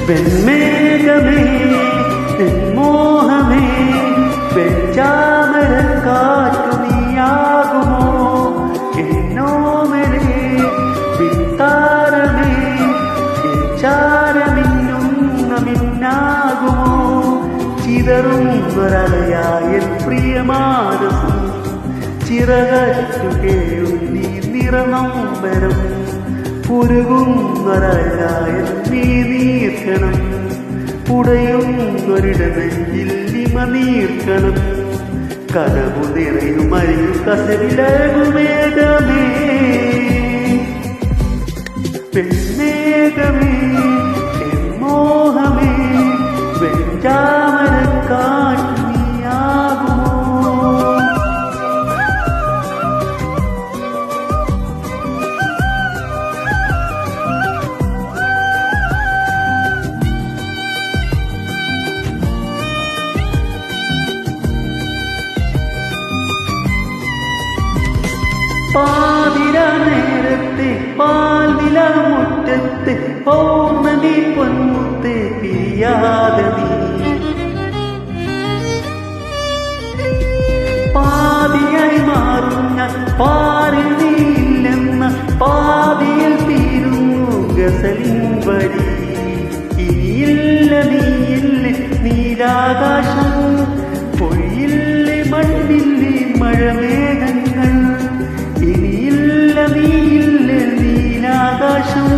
വെൺമേഘമേ മോഹമേ വെഞ്ചാമരക്കാറ്റു നീയാകുമോ എന്നോമലേ വിത്താരമേ ചാരമിന്നുന്ന മിന്നാകുമോ ചിതറുന്നൊരലയായ പ്രിയമാനസം ചിറകറ്റു കേഴുന്നി നിറനമ്പരം ഉരുകുന്നൊരലയായ നീ നീർക്കണം ഉടയുന്നൊരിടനെങ്കിൽ ലിമ നീർക്കണം കനവു നിറയുമരിയു കസവിലകുമേഘമേ പെൺമേഘമേ മോഹമേ വെഞ്ചാമരക്കാറ്റു നീയാകുമോ പാതിര നേരത്തെ പാൽനില മുറ്റത്തെ പൗർണമി പൊന്മുത്തെ പിരിയാതെ നീ പാതിയായി മാറുന്ന പാറിൽ നീയില്ലെന്ന പാതിയിൽ തീരുന്നു ഗസലിൻ വഴി ഇനിയില്ല നീയില്ല നീലാകാശം പൊഴിയില്ലേ മണ്ണില്ലേ മഴമേഘങ്ങൾ ഇനിയില്ല നീയില്ല നീലാകാശം